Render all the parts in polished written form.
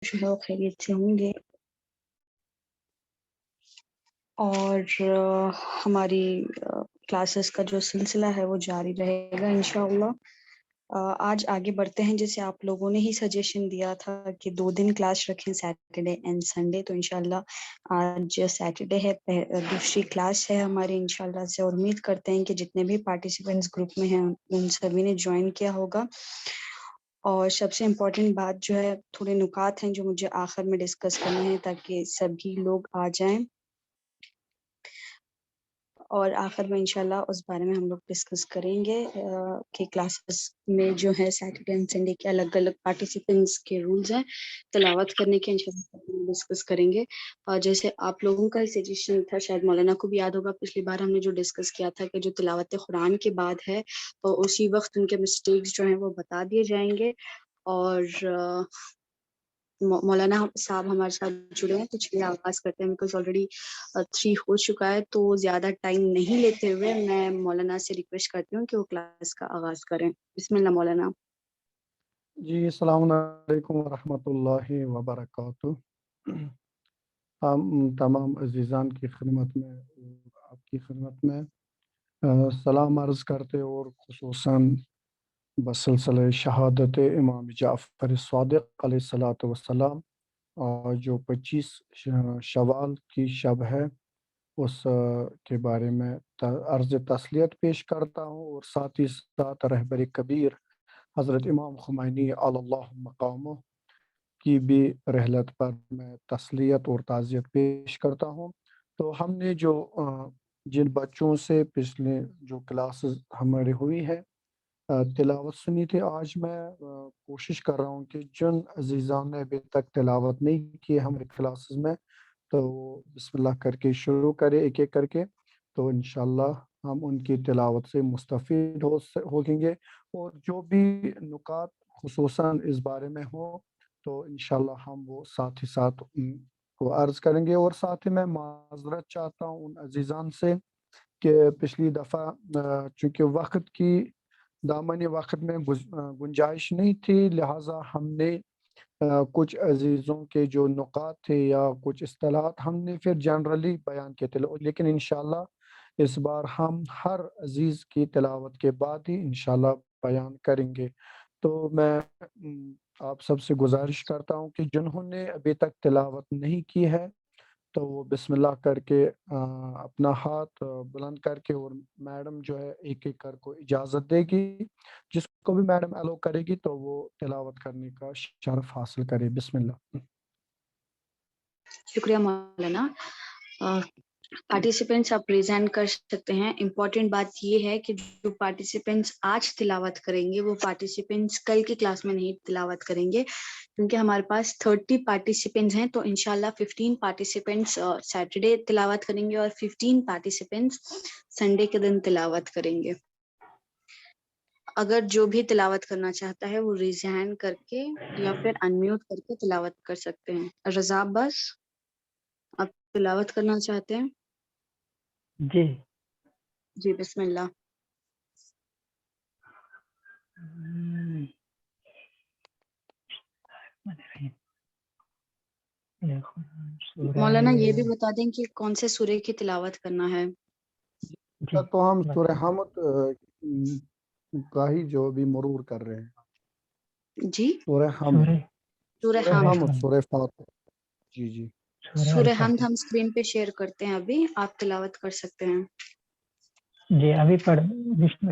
جو ہے وہ خیریت سے ہوں گے، اور ہماری کلاسز کا جو سلسلہ ہے وہ جاری رہے گا انشاءاللہ۔ آج آگے بڑھتے ہیں، جیسے آپ لوگوں نے ہی سجیشن دیا تھا کہ 2 دن کلاس رکھیں، سیٹرڈے اینڈ سنڈے، تو انشاءاللہ آج سیٹرڈے ہے، دوسری کلاس ہے ہماری انشاءاللہ سے، اور امید کرتے ہیں کہ جتنے بھی پارٹیسپینٹس گروپ میں ہیں ان سبھی نے جوائن کیا ہوگا۔ اور سب سے امپورٹنٹ بات جو ہے، تھوڑے نکات ہیں جو مجھے آخر میں ڈسکس کرنے ہیں تاکہ سبھی لوگ آ جائیں، اور آخر میں انشاءاللہ اس بارے میں ہم لوگ ڈسکس کریں گے کہ کلاسز میں جو ہے سیٹرڈے اینڈ سنڈے کے الگ الگ پارٹیسپینٹس کے رولز ہیں تلاوت کرنے کے، انشاءاللہ ڈسکس کریں گے۔ اور جیسے آپ لوگوں کا سجیشن تھا، شاید مولانا کو بھی یاد ہوگا، پچھلی بار ہم نے جو ڈسکس کیا تھا کہ جو تلاوت قرآن کے بعد ہے تو اسی وقت ان کے مسٹیکس جو ہیں وہ بتا دیے جائیں گے، اور مولانا صاحب ہمارے ساتھ جڑے ہیں تو چلیے آغاز کرتے ہیں، بیکاز آلریڈی 3 ہو چکا ہے، تو زیادہ ٹائم نہیں لیتے ہوئے میں مولانا سے ریکویسٹ کرتی ہوں کہ وہ کلاس کا آغاز کریں۔ بسم اللہ مولانا۔ جی السلام علیکم ورحمۃ اللہ وبرکاتہ۔ ہم تمام عزیزان کی خدمت میں اور آپ کی خدمت میں سلام عرض کرتے، اور خصوصاً بسلسلہ شہادت امام جعفر صادق علیہ الصلاۃ والسلام جو 25 شوال کی شب ہے، اس کے بارے میں عرض تسلیت پیش کرتا ہوں، اور ساتھ ہی ساتھ رہبر کبیر حضرت امام خمینی علی اللہ مقامہ کی بھی رحلت پر میں تسلیت اور تعزیت پیش کرتا ہوں۔ تو ہم نے جو جن بچوں سے پچھلے جو کلاسز ہماری ہوئی ہے تلاوت سنی تھی، آج میں کوشش کر رہا ہوں کہ جن عزیزان نے ابھی تک تلاوت نہیں کی ہمارے کلاسز میں، تو بسم اللہ کر کے شروع کرے ایک ایک کر کے، تو انشاءاللہ ہم ان کی تلاوت سے مستفید ہوگیں گے، اور جو بھی نکات خصوصاً اس بارے میں ہوں تو انشاءاللہ ہم وہ ساتھ ہی ساتھ ان کو عرض کریں گے۔ اور ساتھ ہی میں معذرت چاہتا ہوں ان عزیزان سے کہ پچھلی دفعہ چونکہ وقت کی دامنی وقت میں گنجائش نہیں تھی، لہٰذا ہم نے کچھ عزیزوں کے جو نکات تھے یا کچھ اصطلاحات ہم نے پھر جنرلی بیان کیے تھے، لیکن انشاءاللہ اس بار ہم ہر عزیز کی تلاوت کے بعد ہی انشاءاللہ بیان کریں گے۔ تو میں آپ سب سے گزارش کرتا ہوں کہ جنہوں نے ابھی تک تلاوت نہیں کی ہے تو وہ بسم اللہ کر کے اپنا ہاتھ بلند کر کے، اور میڈم جو ہے ایک ایک کر کو اجازت دے گی، جس کو بھی میڈم الو کرے گی تو وہ تلاوت کرنے کا شرف حاصل کرے۔ بسم اللہ۔ شکریہ مولانا۔ پارٹیسپینٹس آپ پریزنٹ کر سکتے ہیں۔ امپورٹنٹ بات یہ ہے کہ جو پارٹیسپینٹس آج تلاوت کریں گے وہ پارٹیسپینٹس کل کی کلاس میں نہیں تلاوت کریں گے، کیونکہ ہمارے پاس 30 پارٹیسپینٹس ہیں، تو انشاءاللہ 15 پارٹیسپینٹس سیٹرڈے تلاوت کریں گے اور 15 پارٹیسپینٹس سنڈے کے دن تلاوت کریں گے۔ اگر جو بھی تلاوت کرنا چاہتا ہے وہ ریزین کر کے یا پھر انمیوٹ کر کے تلاوت کر سکتے ہیں۔ رضا بس آپ تلاوت کرنا چاہتے ہیں؟ جی جی بسم اللہ۔ مولانا یہ بھی بتا دیں کہ کون سے سورے کی تلاوت کرنا ہے۔ تو ہم سورہ حمد کا ہی جو بھی مرور کر رہے ہیں، جی سورہ حمد، سورہ سورہ حمد۔ حمد، سورہ فاتح۔ جی جی سورہ حمد ہم اسکرین پہ شیئر کرتے ہیں، ابھی آپ تلاوت کر سکتے ہیں۔ جی ابھی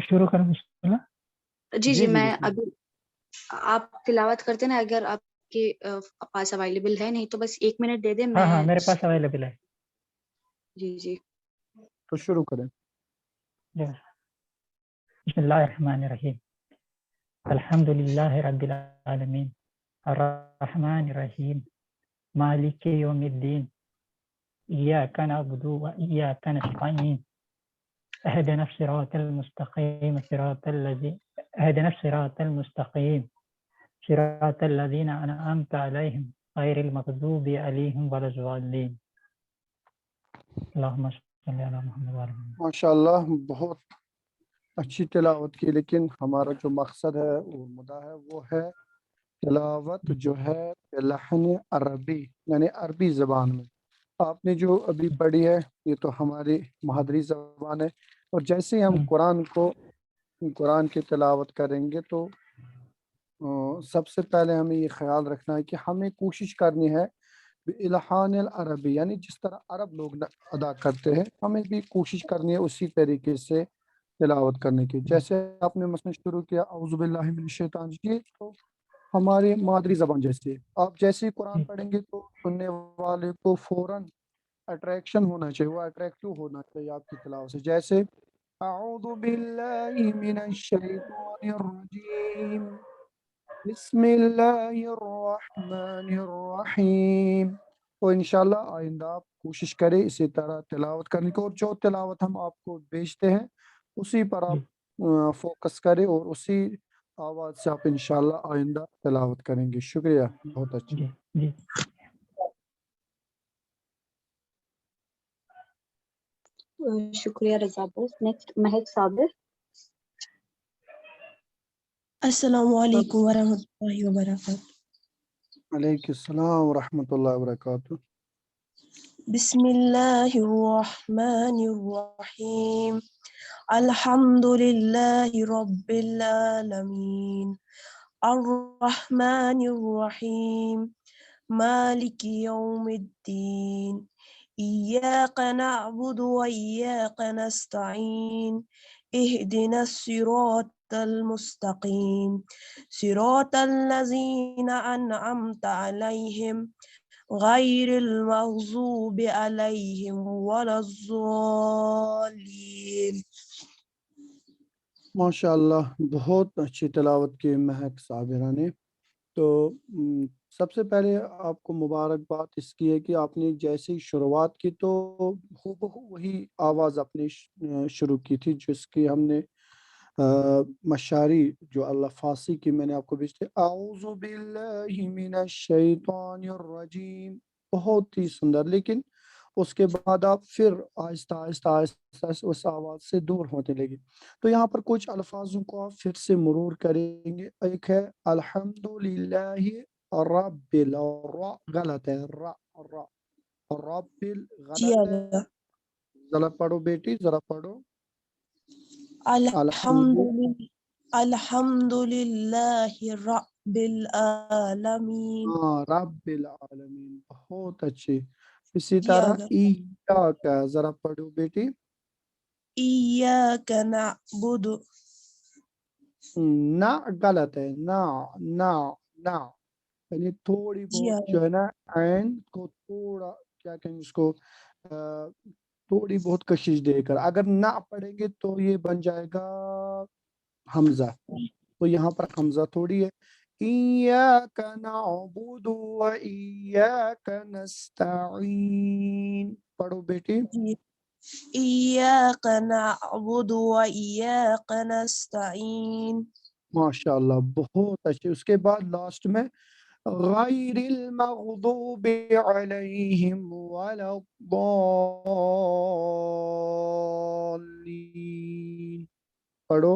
شروع کریں بسم اللہ۔ جی میں ابھی آپ تلاوت کرتے نا، اگر آپ کے پاس اویلیبل ہے، نہیں تو بس 1 منٹ دے دیں۔ ہاں میرے پاس اویلیبل ہے۔ جی جی تو شروع کریں۔ بسم اللہ الرحمن الرحیم، الحمد للہ رب العالمین، الرحمن الرحیم، مالک یوم الدین، ایاک نعبد و ایاک نستعین، اهدنا الصراط المستقیم، صراط الذین انعمت علیہم غیر المغضوب علیہم ولا الضالین۔ اللہم صلی علی محمد وعلی محمد۔ ماشاءاللہ بہت اچھی تلاوت کی، لیکن ہمارا جو مقصد ہے اور مدعا ہے وہ ہے تلاوت جو ہے لحن عربی یعنی عربی زبان میں آپ نے جو ابھی پڑھی ہے یہ تو ہماری مادری زبان ہے، اور جیسے ہم قرآن کی تلاوت کریں گے تو سب سے پہلے ہمیں یہ خیال رکھنا ہے کہ ہمیں کوشش کرنی ہے الحان العربی، یعنی جس طرح عرب لوگ ادا کرتے ہیں ہمیں بھی کوشش کرنی ہے اسی طریقے سے تلاوت کرنے کی۔ جیسے آپ نے مثلا شروع کیا اعوذ باللہ من الشیطان الرجیم، تو ہماری مادری زبان جیسے آپ جیسے ہی قرآن پڑھیں گے تو سننے والے کو فوراً اٹریکشن ہونا چاہیے، وہ اٹریکٹو ہونا چاہیے آپ کی تلاوت سے۔ جیسے اعوذ باللہ من الشیطان الرجیم بسم اللہ الرحمن الرحیم۔ تو انشاءاللہ آئندہ آپ کوشش کریں اسی طرح تلاوت کرنے کی، اور جو تلاوت ہم آپ کو بھیجتے ہیں اسی پر آپ فوکس کریں اور اسی آواز سے آپ انشاءاللہ آئندہ تلاوت کریں گے۔ شکریہ، بہت اچھا۔ جی شکریہ رضا بوس۔ نیکسٹ مہک صابر۔ السلام علیکم ورحمۃ اللہ وبرکاتہ۔ علیکم السلام ورحمۃ اللہ وبرکاتہ۔ بسم اللہ الرحمن الرحیم، الحمد للہ رب العالمین، الرحمن الرحیم، مالک یوم الدین، ایاک نعبد و ایاک نستعین، اہدنا الصراط المستقیم، صراط الذین انعمت علیہم غیر المغضوب علیہم ولا الضالین۔ ماشاء اللہ، بہت اچھی تلاوت کی مہک صابرہ نے۔ تو سب سے پہلے آپ کو مبارکباد اس کی ہے کہ آپ نے جیسے ہی شروعات کی تو وہی آواز اپنی شروع کی تھی جس کی ہم نے مشاری جو اللہ فارسی کی میں نے آپ کو بھیجتے اعوذ باللہ من الشیطان الرجیم، بہت ہی سندر، لیکن اس کے بعد آپ پھر آہستہ آہستہ آہستہ اس آواز سے دور ہونے لگے۔ تو یہاں پر کچھ الفاظوں کو آپ پھر سے مرور کریں گے۔ ایک ہے الحمدللہ رب غلط ہے، رب جی غلط ہے، اللہ، ذرا پڑھو بیٹی، ذرا پڑھو۔ الحمد للہ رب العالمین۔ رب العالمین، بہت اچھی۔ اسی جی طرح اللہ، ایاک، ذرا پڑھو بیٹی۔ ایاک نعبد، نہ غلط ہے، نہ نہ نہ، یعنی تھوڑی جی بہت اللہ، جو ہے نا عین کو تھوڑا کیا کہیں اس کو تھوڑی بہت کشش دے کر، اگر نہ پڑھیں گے تو یہ بن جائے گا حمزہ، تو یہاں پر حمزہ تھوڑی ہے۔ ایاک نعبد و ایاک نستعین، پڑھو بیٹی۔ جی، ایاک نعبد و ایاک نستعین۔ ماشاء اللہ، بہت اچھے۔ اس کے بعد لاسٹ میں غیر المغضوب علیہم ولا الضالین، پڑھو۔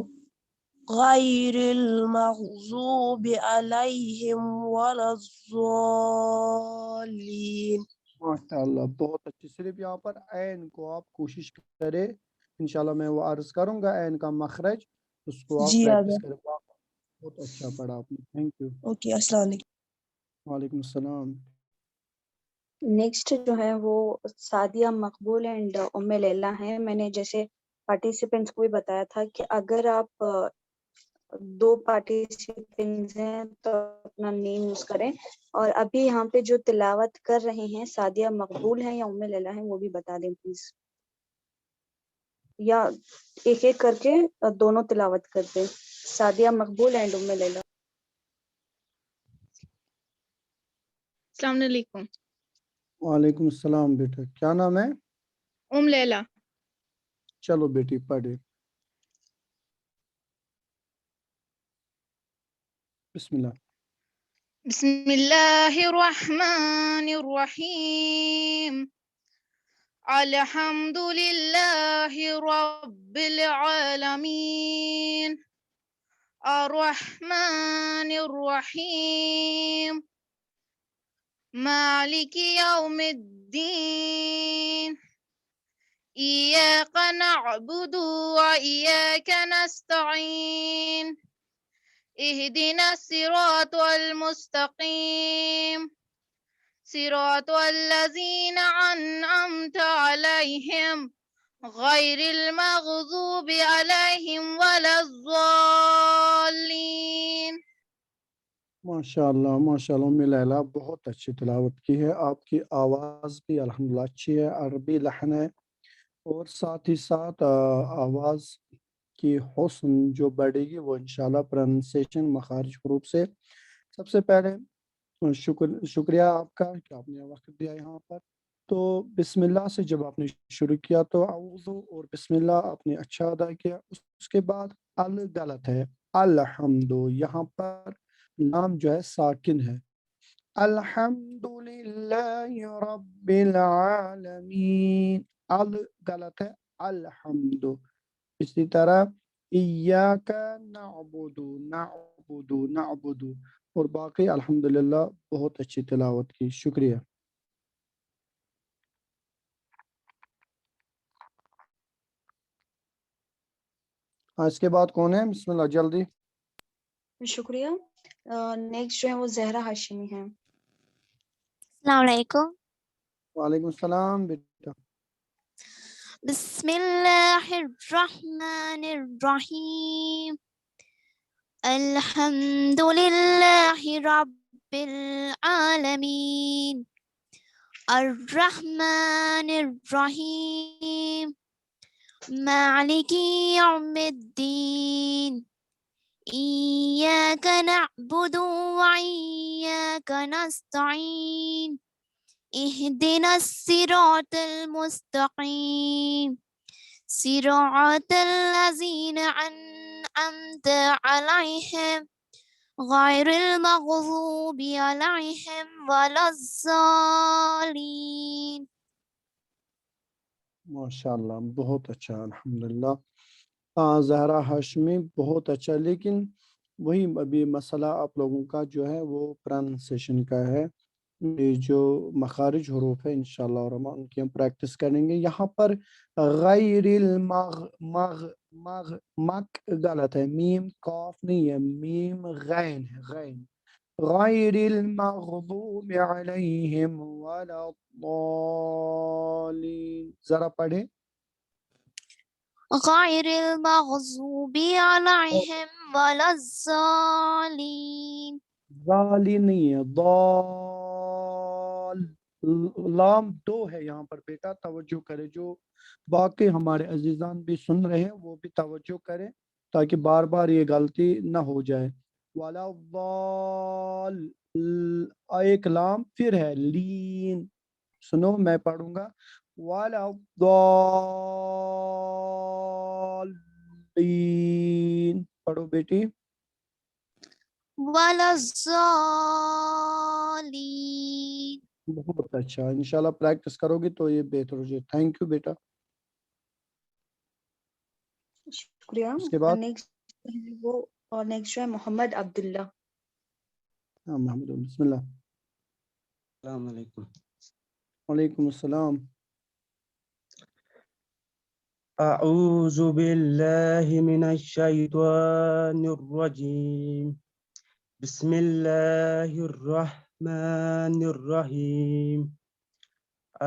غیر المغضوب علیہم ولا الضالین۔ ماشاء اللہ، بہت اچھے۔ صرف یہاں پر عین کو آپ کوشش کرے، انشاءاللہ میں وہ عرض کروں گا عین کا مخرج، اس کو آپ جی پریکٹس اللہ، کریں۔ بہت اچھا پڑھا آپ نے، تھینک یو۔ اوکے، السلام علیکم۔ وعلیکم السلام۔ نیکسٹ جو ہے وہ سعدیہ مقبول اینڈ ام لیلا ہیں۔ میں نے جیسے پارٹیسپینٹس کو بھی بتایا تھا کہ اگر آپ دو پارٹیسپینٹس ہیں تو اپنا نیم یوز کریں، اور ابھی یہاں پہ جو تلاوت کر رہے ہیں سعدیہ مقبول ہیں یا ام لیلا ہیں وہ بھی بتا دیں پلیز، یا ایک ایک کر کے دونوں تلاوت کر دیں، سعدیہ مقبول اینڈ ام لیلا۔ السلام علیکم۔ وعلیکم السلام بیٹا، کیا نام ہے؟ ام لیلا۔ چلو بیٹی پڑھے، بسم اللہ۔ بسم اللہ الرحمن الرحیم، الحمد للہ رب العالمین، الرحمن الرحيم مالك يوم الدين إياك نعبد وإياك نستعين اهدنا الصراط المستقيم صراط الذين أنعمت عليهم غير المغضوب عليهم ولا الضالين. ماشاءاللہ ماشاءاللہ ام لیلا بہت اچھی تلاوت کی ہے. آپ کی آواز بھی الحمدللہ اچھی ہے, عربی لحن ہے, اور ساتھ ہی ساتھ آواز کی حسن جو بڑھے گی وہ انشاءاللہ پرنسیشن مخارج حروف سے. سب سے پہلے شکریہ آپ کا کہ آپ نے وقت دیا یہاں پر. تو بسم اللہ سے جب آپ نے شروع کیا تو اعوذ اور بسم اللہ آپ نے اچھا ادا کیا. اس کے بعد غلط ہے, الحمد, یہاں پر لام جو ہے ساکن ہے. الحمدللہ رب العالمین, غلط ہے, الحمد. اسی طرح ایاک نعبد نعبد, اور باقی الحمدللہ بہت اچھی تلاوت کی. شکریہ. اس کے بعد کون ہے؟ بسم اللہ جلدی. شکریہ. نیکسٹ جو ہے وہ زہرا ہاشمی ہیں. السلام علیکم. وعلیکم السلام بیٹا. بسم اللہ الرحمن الرحیم الحمد للہ رب العالمین الرحمن الرحیم مالک یوم الدین ایاک نعبد وإیاک نستعین اهدنا الصراط المستقيم صراط الذين أنعمت عليهم غير المغضوب عليهم ولا الضالين. ماشاءاللہ بہت اچھا الحمدللہ. زہرا ہاشمی بہت اچھا, لیکن وہی ابھی مسئلہ آپ لوگوں کا جو ہے وہ پرنسیشن کا ہے. یہ جو مخارج حروف ہے انشاءاللہ الرحمن ان کی ہم پریکٹس کریں گے. یہاں پر غیر مک غلط ہے, میم قاف نہیں ہے, میم غین ہے, غین. غیر المغضوب علیہم ولا الضالین, ذرا پڑھیں. غير المغضوب عليهم ولا الضالين. ضالی نہیں ہے, ضال. لام دو ہے یہاں پر بیٹا, توجہ کرے. جو باقی ہمارے عزیزان بھی سن رہے ہیں وہ بھی توجہ کریں تاکہ بار بار یہ غلطی نہ ہو جائے. والا ضال, ایک لام پھر ہے لین. سنو میں پڑھوں گا. والا ضالین, پڑھو بیٹی. ولا الضالين. بہت اچھا, انشاءاللہ پریکٹس کرو گی تو یہ بہتر ہو جائے. تھینک یو بیٹا. شکریہ. اس کے بعد نیکسٹ جو ہے محمد عبداللہ. محمد, بسم اللہ. السلام علیکم. وعلیکم السلام. اعوذ باللہ من الشیطان الرجیم بسم اللہ الرحمن الرحیم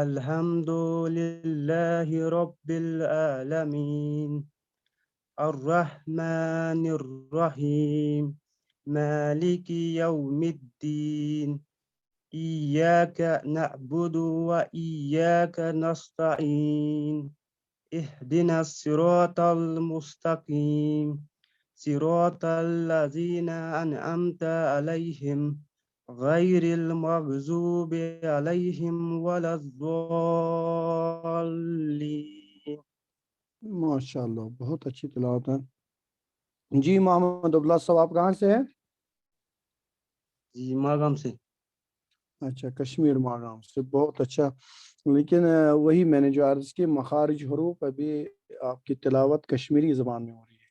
الحمد للہ رب العالمین الرحمن الرحیم مالک یوم الدین ایاک نعبد وإیاک نستعین اهدنا الصراط المستقيم صراط الذين أنعمت عليهم غير المغضوب عليهم ولا الضالين. ماشاءاللہ بہت اچھی تلاوت ہے. جی محمد عبداللہ صاحب آپ کہاں سے ہیں؟ جی ماگام سے. اچھا, کشمیر ماگام سے, بہت اچھا. لیکن وہی میں نے جو عرض کی مخارج حروف ابھی آپ کی تلاوت کشمیری زبان میں ہو رہی ہے.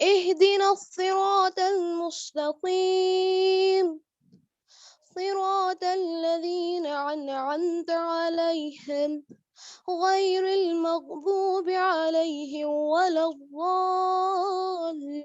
اهدنا الصراط المستقيم صراط الذين أنعمت عليهم غير المغضوب عليهم ولا الضالين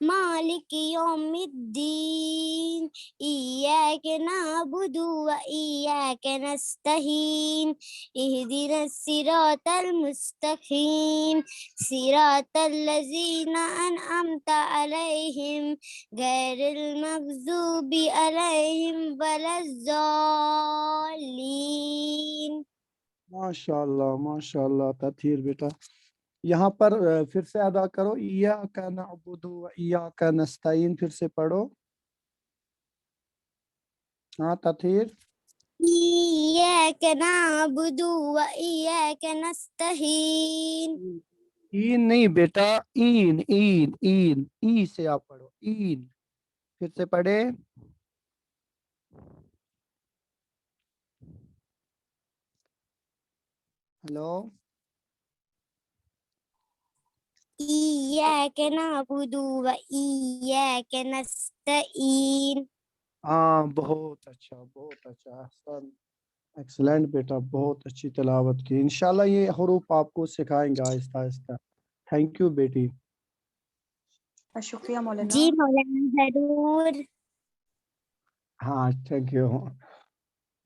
مالك يوم الدين إياك نعبد وإياك نستعين اهدنا الصراط المستقيم صراط الذين أنعمت عليهم غير المغضوب عليهم ولا الضالين. ماشاءاللہ تطہیر بیٹا. یہاں پر پھر سے ادا کرو. ایاک نعبد و ایاک نستعین. پھر سے پڑھو. ہاں تطہیر. إياك نعبد وإياك نستعين. این نہیں بیٹا, این این این ای سے آپ پڑھو. این. پھر سے پڑھے. ہلو. إياك نعبد وإياك نستعين. ہاں بہت اچھا احسن. ایکسلنٹ بیٹا, بہت اچھی تلاوت کی. انشاءاللہ یہ حروف آپ کو سکھائیں گے آہستہ آہستہ. تھینک یو بیٹی. شکریہ مولانا. جی مولانا ضرور. ہاں تھینک یو.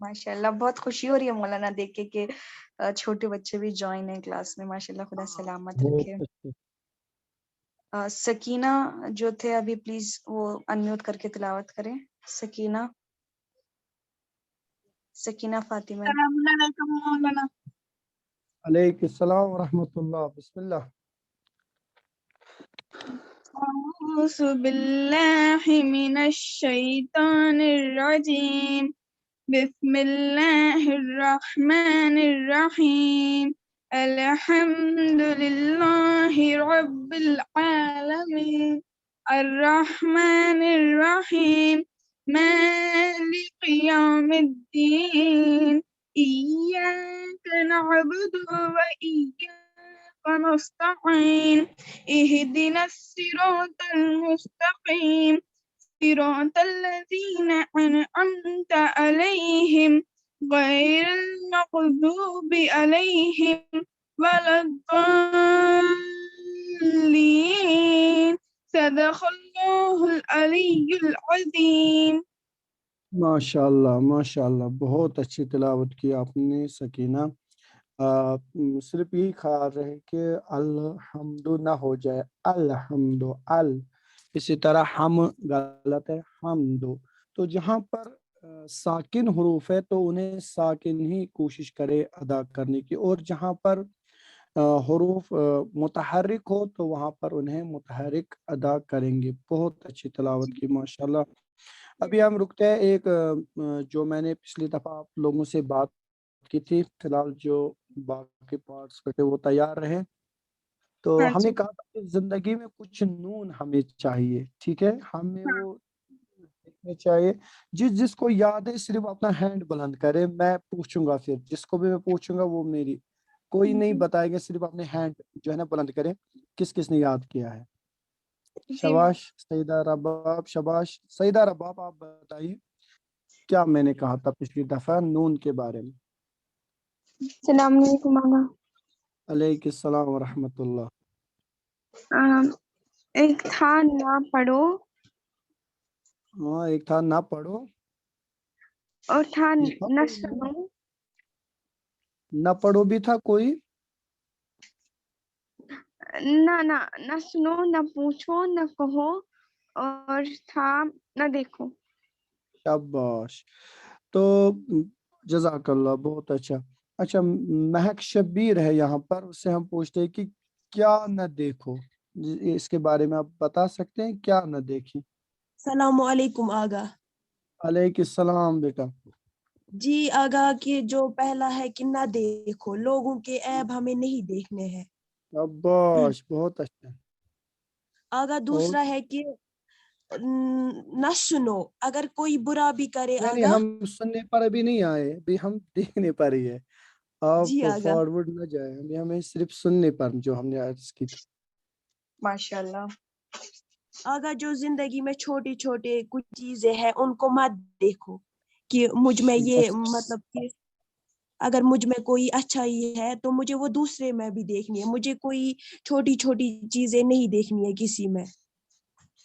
ماشاءاللہ بہت خوشی ہو رہی ہے مولانا دیکھ کے کہ چھوٹے بچے بھی جوائن ہیں کلاس میں. ماشاءاللہ خدا سلامت رکھے. سکینہ جو تھے ابھی پلیز وہ انمیوٹ کر کے تلاوت کریں. سکینہ فاطمہ. السلام علیکم مولانا. علیکم السلام ورحمۃ اللہ. بسم اللہ. أعوذ بالله من الشيطان الرجيم. بسم الله الرحمن الرحيم. الحمد لله رب العالمين الرحمن الرحيم مالك يوم الدين إياك نعبد وإياك نستعين اهدنا الصراط المستقيم صراط الذين أنعمت عليهم غير المغضوب عليهم ولا الضالين. صدق الله العلي العظيم. ماشاءاللہ بہت اچھی تلاوت کی آپ نے سکینہ. صرف یہی خیال رہے کہ الحمد نہ ہو جائے. الحمد اسی طرح ہم غلط ہے حمد. تو جہاں پر ساکن حروف ہے تو انہیں ساکن ہی کوشش کرے ادا کرنے کی, اور جہاں پر حروف متحرک ہو تو وہاں پر انہیں متحرک ادا کریں گے. بہت اچھی تلاوت کی ماشاءاللہ. ابھی ہم رکتے ہیں ایک جو میں نے پچھلی دفعہ آپ لوگوں سے بات کی تھی. فی الحال جو باقی پارٹس بیٹے وہ تیار رہے. تو ہم نے کہا تھا کہ زندگی میں کچھ نون ہمیں چاہیے. ٹھیک ہے, ہمیں وہ دیکھنے چاہیے. جس کو یاد ہے صرف اپنا ہینڈ بلند کرے. میں پوچھوں گا, پھر جس کو بھی میں پوچھوں گا وہ میری کوئی نہیں بتائے گا. صرف اپنے ہینڈ جو ہے نا بلند کرے کس کس نے یاد کیا ہے. شباش سیدہ رباب. آپ بتائیے کیا میں نے کہا تھا پچھلی دفعہ نون کے بارے میں. السلام علیکم مولانا. علیکم السلام ورحمۃ اللہ. ایک تھا نہ پڑھو ہاں ایک تھا نہ پڑھو اور تھا نہ سنو. نہ پڑھو بھی تھا کوئی. نہ سنو نہ پوچھو نہ کہو اور تھا نہ دیکھو. شاباش. تو جزاک اللہ بہت اچھا. اچھا مہک شبیر ہے یہاں پر, اس سے ہم پوچھتے ہیں کہ کیا نہ دیکھو. اس کے بارے میں آپ بتا سکتے ہیں کیا نہ دیکھیں. السلام علیکم آگا. علیکم السلام بیٹا. جی آگا کہ جو پہلا ہے کہ نہ دیکھو, لوگوں کے عیب ہمیں نہیں دیکھنے ہیں. شاباش بہت اچھا. آگا دوسرا ہے کہ نہ سنو, اگر کوئی برا بھی کرے. نہیں آگا ہم سننے پر ابھی نہیں آئے, ابھی ہم دیکھنے پر ہی ہے. آپ جی آگا فارورڈ نہ جائیں, ابھی ہمیں صرف سننے پر جو ہم نے عرض کی تھی. ماشاءاللہ. آگا جو زندگی میں چھوٹی چھوٹے کچھ چیزیں ہیں ان کو مت دیکھو کہ مجھ میں یہ مطلب کہ اگر مجھ میں کوئی اچھائی ہے تو مجھے وہ دوسرے میں بھی دیکھنی ہے. مجھے کوئی چھوٹی چھوٹی چیزیں نہیں دیکھنی ہے کسی میں.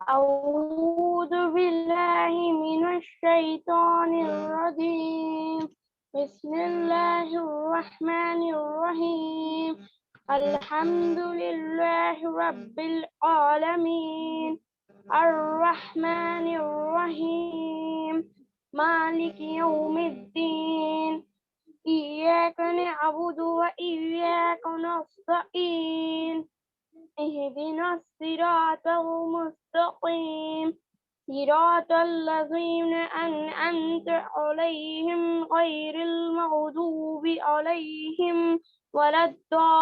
أعوذ بالله من الشيطان الرجيم. بسم الله الرحمن الرحيم. الحمد لله رب العالمين، الرحمن الرحيم، مالك يوم الدين، إياك نعبد وإياك نستعين، اهدنا الصراط المستقيم، صراط الذين أنعمت عليهم غير المغضوب عليهم ولا الضالين.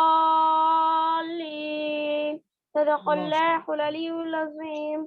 صدق الله العلي العظيم.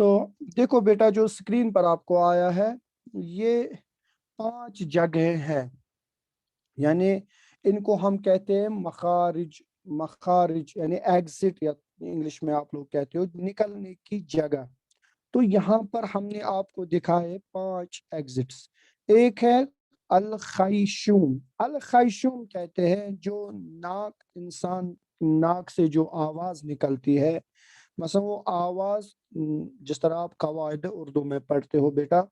تو دیکھو بیٹا جو اسکرین پر آپ کو آیا ہے یہ 5 جگہیں ہیں، یعنی ان کو ہم کہتے ہیں مخارج یعنی ایگزٹ، یا انگلش میں آپ لوگ کہتے ہو نکلنے کی جگہ۔ تو یہاں پر ہم نے آپ کو دکھائے 5 ایگزٹس۔ ایک ہے الخیشوم، الخیشوم کہتے ہیں جو انسان ناک سے جو آواز نکلتی ہے، مثلا وہ آواز جس طرح آپ قواعد اردو میں پڑھتے ہو بیٹا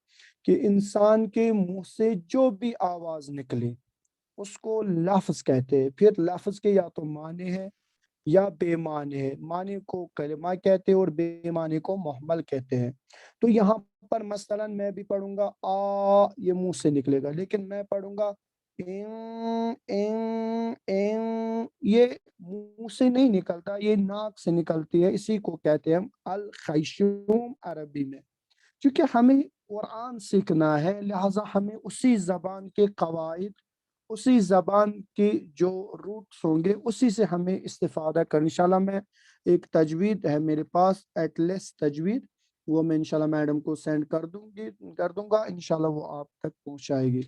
کہ انسان کے منہ سے جو بھی آواز نکلے اس کو لفظ کہتے ہیں۔ پھر لفظ کے یا تو معنی ہے یا بے معنی ہے، معنی کو کلمہ کہتے ہیں اور بے معنی کو محمل کہتے ہیں۔ تو یہاں پر مثلا میں بھی پڑھوں گا آ، یہ منہ سے نکلے گا، لیکن میں پڑھوں گا یہ منہ سے نہیں نکلتا، یہ ناک سے نکلتی ہے، اسی کو کہتے ہیں ہم الخیشوم عربی میں۔ کیونکہ ہمیں قرآن سیکھنا ہے لہٰذا ہمیں اسی زبان کے قواعد، اسی زبان کی جو روٹس ہوں گے اسی سے ہمیں استفادہ کرنا۔ انشاءاللہ میں ایک تجوید ہے میرے پاس، ایٹلس تجوید، وہ میں انشاءاللہ میڈم کو سینڈ کر دوں گا، انشاءاللہ وہ آپ تک پہنچائے گی۔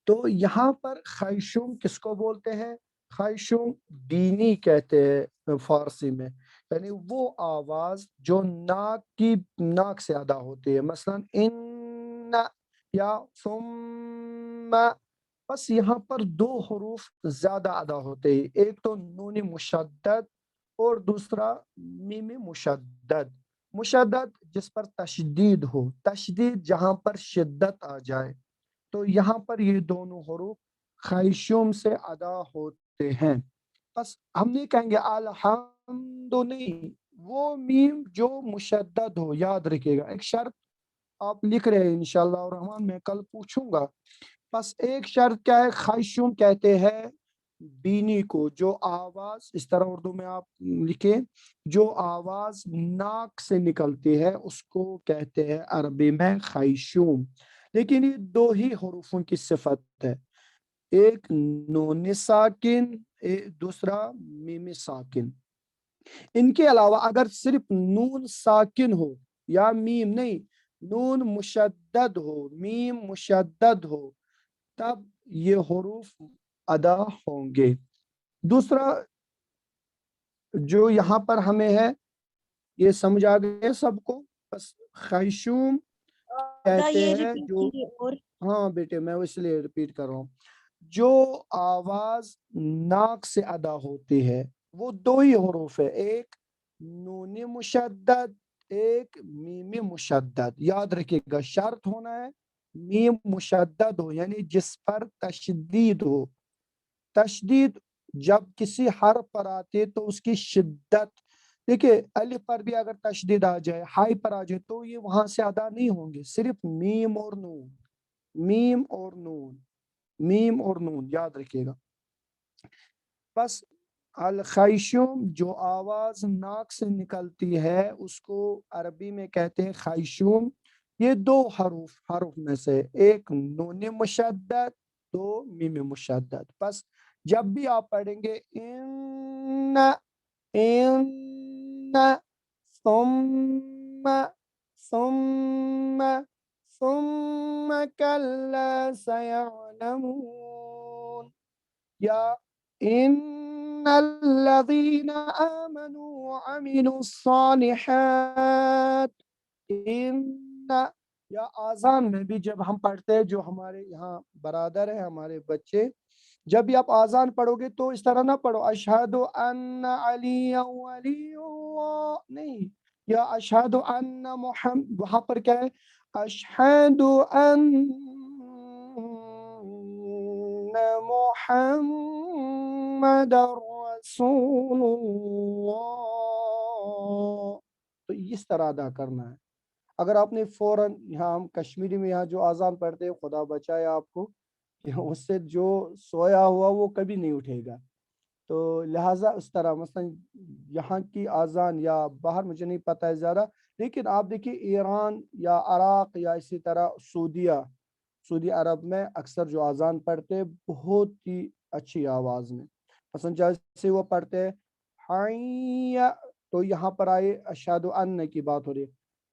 تو یہاں پر خیشوم کس کو بولتے ہیں؟ خیشوم بینی کہتے ہیں فارسی میں، یعنی وہ آواز جو ناک سے ادا ہوتی ہے، مثلا ان یا ثم، بس یہاں پر 2 حروف زیادہ ادا ہوتے ہیں، ایک تو نون مشدد اور دوسرا میم مشدد۔ مشدد جس پر تشدید ہو، تشدید جہاں پر شدت آ جائے، تو یہاں پر یہ دونوں حروف خیشوم سے ادا ہوتے ہیں۔ بس ہم نہیں کہیں گے الحمد، نہیں، وہ میم جو مشدد ہو، یاد رکھیے گا۔ ایک شرط آپ لکھ رہے ہیں انشاءاللہ الرحمن، میں کل پوچھوں گا۔ بس ایک شرط کیا ہے؟ خیشوم کہتے ہیں بینی کو، جو آواز اس طرح اردو میں آپ لکھیں، جو آواز ناک سے نکلتی ہے اس کو کہتے ہیں عربی میں خیشوم۔ لیکن یہ 2 ہی حروفوں کی صفت ہے، ایک نون ساکن، دوسرا میم ساکن۔ ان کے علاوہ اگر صرف نون ساکن ہو یا میم نہیں، نون مشدد ہو، میم مشدد ہو، تب یہ حروف ادا ہوں گے۔ دوسرا جو یہاں پر ہمیں ہے، یہ سمجھ آ گئے سب کو؟ بس خیشوم کہتے یہ ہیں repeat جو، کیجیے اور ہاں بیٹے میں اس لیے ریپیٹ کر رہا ہوں، جو آواز ناک سے ادا ہوتی ہے وہ 2 ہی حروف ہے، ایک نون مشدد، ایک میم مشدد۔ یاد رکھیے گا شرط ہونا ہے میم مشدد ہو، یعنی جس پر تشدید ہو۔ تشدید جب کسی حرف پر آتے تو اس کی شدت، دیکھیں الف پر بھی اگر تشدید آ جائے، ہائی پر آ جائے، تو یہ وہاں سے ادا نہیں ہوں گے، صرف میم اور نون، میم اور نون، میم اور نون، یاد رکھیے گا۔ بس الخیشوم جو آواز ناک سے نکلتی ہے اس کو عربی میں کہتے ہیں خیشوم۔ یہ 2 حروف میں سے ایک نون مشدد، 2 میم مشدد۔ بس جب بھی آپ پڑھیں گے ان ثم ثم ثم كلا سيعلمون، یا ان الذين آمنوا وعملوا الصالحات، ان، یا آذان میں بھی جب ہم پڑھتے ہیں، جو ہمارے یہاں برادر ہیں، ہمارے بچے، جب بھی آپ آذان پڑھو گے تو اس طرح نہ پڑھو اشہد ان علی ولی اللہ، نہیں، یا اشہد ان محمد، وہاں پر کیا ہے؟ اشہد ان محمد رسول اللہ، تو اس طرح ادا کرنا ہے۔ اگر آپ نے فوراً، یہاں ہم کشمیری میں یہاں جو آذان پڑھتے ہیں، خدا بچائے آپ کو کہ اس سے جو سویا ہوا وہ کبھی نہیں اٹھے گا، تو لہٰذا اس طرح مثلا یہاں کی آذان یا باہر مجھے نہیں پتہ ہے زیادہ، لیکن آپ دیکھیے ایران یا عراق یا اسی طرح سعودی عرب میں اکثر جو آذان پڑھتے ہیں بہت ہی اچھی آواز میں، مثلا جیسے وہ پڑھتے ہیں حی، تو یہاں پر آئے اشہد ان کی بات ہو رہی ہے،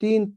3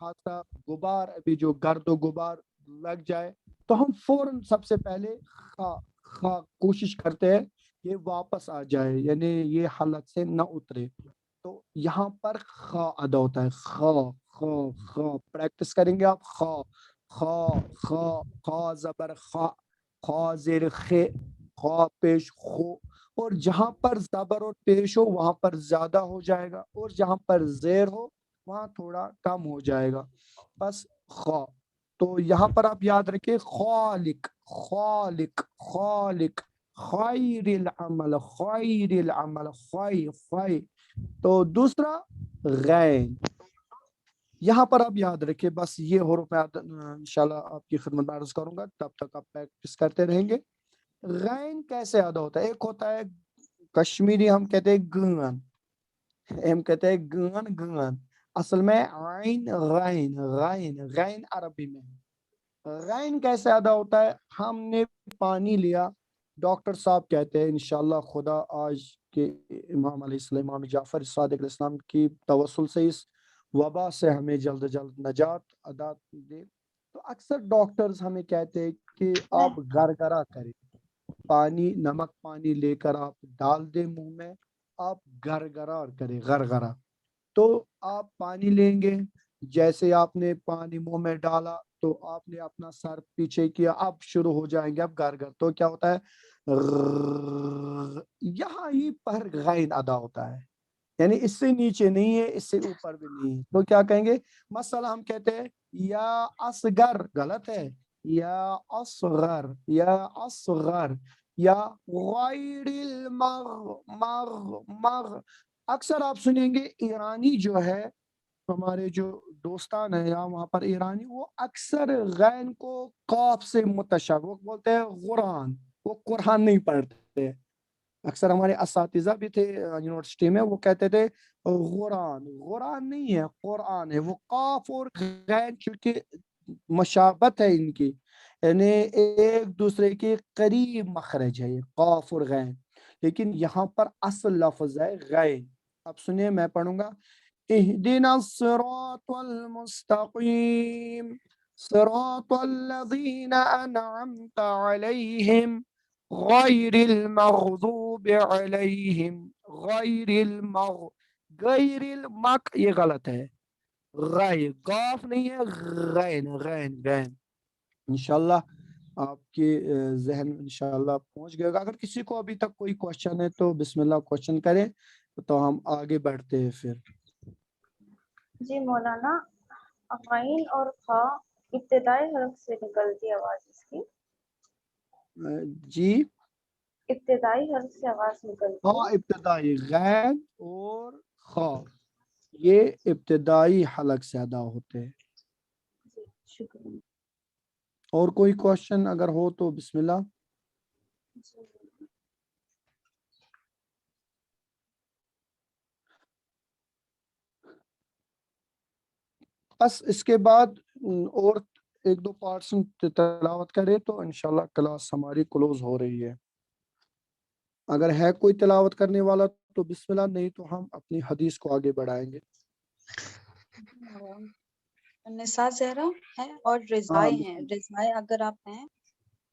خاصا غبار ابھی جو گرد و غبار لگ جائے تو ہم فوراً سب سے پہلے خا کوشش کرتے ہیں یہ واپس آ جائے، یعنی یہ حالت سے نہ اترے. تو یہاں پر خا ادا ہوتا ہے، خا خا خا. پریکٹس کریں گے آپ، خا خا خا خا زبر خا، خا زیر خ، خا پیش خو. اور جہاں پر زبر اور پیش ہو وہاں پر زیادہ ہو جائے گا، اور جہاں پر زیر ہو وہاں تھوڑا کم ہو جائے گا. بس خا. تو یہاں پر آپ یاد رکھیں خالق خالق خالق، خیر العمل خیر العمل خی خی. تو دوسرا غین، یہاں پر آپ یاد رکھیں، بس یہ حروف میں انشاءاللہ آپ کی خدمت میں عرض کروں گا، تب تک آپ پریکٹس کرتے رہیں گے. غین کیسے ادا ہوتا ہے؟ ایک ہوتا ہے کشمیری ہم کہتے ہیں گن، ہم کہتے ہیں گن گن، اصل میں عین غین غین غین عربی میں. غین کیسے ادا ہوتا ہے؟ ہم نے پانی لیا، ڈاکٹر صاحب کہتے ہیں انشاءاللہ خدا آج کے امام علیہ السلام، امام جعفر صادق علیہ السلام کی توسل سے اس وبا سے ہمیں جلد جلد نجات عطا دے. تو اکثر ڈاکٹرز ہمیں کہتے ہیں کہ آپ گرگرا کریں، پانی نمک پانی لے کر آپ ڈال دیں منہ میں، آپ گرگرا کریں غرغرہ. تو آپ پانی لیں گے، جیسے آپ نے پانی منہ میں ڈالا تو آپ نے اپنا سر پیچھے کیا، اب شروع ہو جائیں گے اب گرگر. تو کیا ہوتا ہے؟ یہاں ہی پر غین ادا ہوتا ہے، یعنی اس سے نیچے نہیں ہے، اس سے اوپر بھی نہیں ہے. تو کیا کہیں گے؟ مثلا ہم کہتے ہیں یا اصغر، غلط ہے، یا اصغر یا اصغر، یا غیر المغ مغ مغ. اکثر آپ سنیں گے ایرانی جو ہے، ہمارے جو دوستان ہیں یا وہاں پر ایرانی، وہ اکثر غین کو قاف سے متشابہ وہ بولتے ہیں قرآن، وہ قرآن نہیں پڑھتے. اکثر ہمارے اساتذہ بھی تھے یونیورسٹی میں، وہ کہتے تھے قرآن، قرآن نہیں ہے قرآن ہے. وہ قاف اور غین چونکہ مشابت ہے ان کی، یعنی ایک دوسرے کے قریب مخرج ہے یہ قاف اور غین، لیکن یہاں پر اصل لفظ ہے غین. اب سنیے میں پڑھوں گا، اہدنا الصراط المستقیم صراط الذین انعمت علیہم غیر المغضوب علیہم غیر غیر المق. یہ غلط ہے، غیر قاف نہیں ہے، غین غین غین. انشاءاللہ آپ کے ذہن انشاءاللہ پہنچ گئے گا. اگر کسی کو ابھی تک کوئی کوشچن ہے تو بسم اللہ کوشچن کریں، تو ہم آگے بڑھتے ہیں پھر. جی مولانا، غین اور خا ابتدائی حرف سے نکلتی آواز اس کی؟ جی ابتدائی حرف سے آواز نکلتی ہاں، ہے؟ ابتدائی غین اور خا یہ ابتدائی حلق سے ادا ہوتے ہیں. جی شکریہ. اور کوئی کوشچن اگر ہو تو بسم اللہ. بس اس کے بعد اور ایک دو پارٹس تلاوت کرے تو انشاءاللہ کلاس ہماری کلوز ہو رہی ہے. اگر ہے کوئی تلاوت کرنے والا تو بسم اللہ، نہیں تو ہم اپنی حدیث کو آگے بڑھائیں گے. نساء زہرا ہے اور رضائے ہیں. رضائے اگر آپ ہیں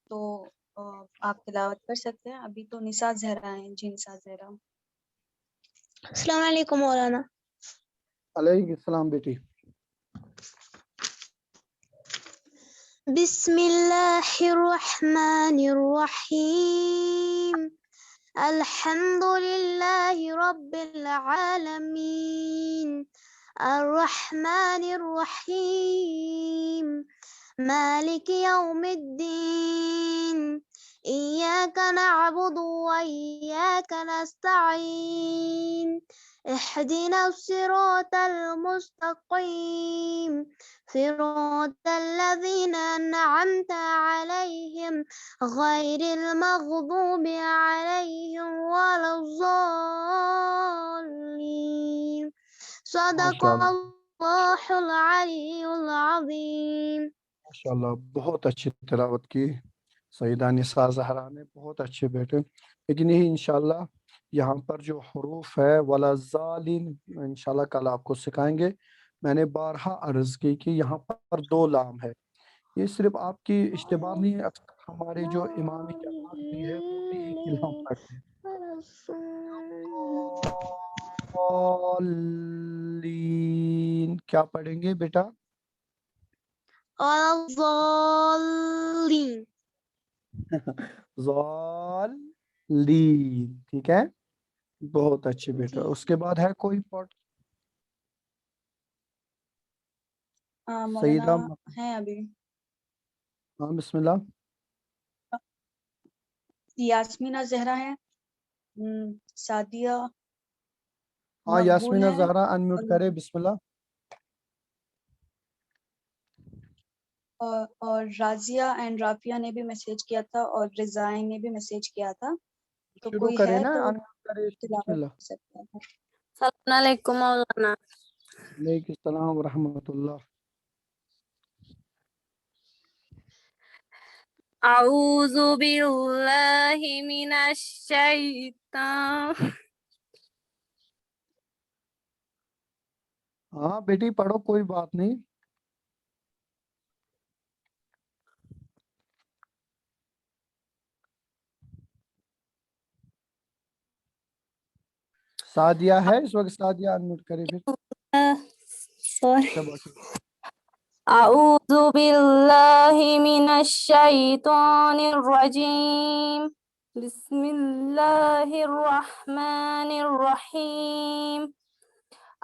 تو آپ تلاوت کر سکتے ہیں. ابھی تو نساء زہرا ہیں. جی نساء زہرا. السلام علیکم مولانا. علیکم السلام بیٹی. بسم اللہ الرحمن الرحیم. الحمد للہ رب العالمین الرحمن الرحیم مالک یوم الدین ایاک نعبد وإیاک نستعین اهدنا الصراط المستقیم صراط الذین أنعمت عليهم غير المغضوب عليهم ولا الضالين صدق اللہ العلی العظیم. ماشاءاللہ بہت اچھی تلاوت کی سیدہ نساء زہرا نے، بہت اچھے بیٹے. لیکن یہی انشاءاللہ یہاں پر جو حروف ہے ولا الضالین انشاءاللہ کل آپ کو سکھائیں گے. میں نے بارہا عرض کی کہ یہاں پر 2 لام ہے. یہ صرف آپ کی اشتباہ نہیں ہے، اکثر ہمارے جو امام جماعت بھی ہے وہ بھی ایک ہی لام پڑھتے ہیں. ضالین کیا پڑھیں گے بیٹا؟ الضالين ضالین. ٹھیک ہے، بہت اچھے بیٹا. جی اس کے بعد ہے کوئی پارٹ؟ مولانا سیدہ ہیں ابھی ہاں بسم اللہ. یاسمینہ زہرا ہے، سعدیہ ہاں مقبول یاسمینہ ہے، زہرا انمیوٹ کرے. بسم اللہ. اور رازیہ اینڈ رافیہ نے بھی میسج کیا تھا اور رضائن نے بھی میسج کیا تھا. تو شروع کوئی کرے ہے نا، تو انمیوٹ کرے. بسم تلاوت اللہ. کر سکتا ہے. السلام علیکم مولانا. وعلیکم السلام ورحمۃ اللہ. اعوذ باللہ من الشیطان. ہاں بیٹی پڑھو، کوئی بات نہیں. سعدیہ ہے اس وقت؟ سعدیہ انمیوٹ کرے پھر. Sorry. شاباش. اعوذ باللہ من الشیطان الرجیم. بسم اللہ الرحمن الرحیم.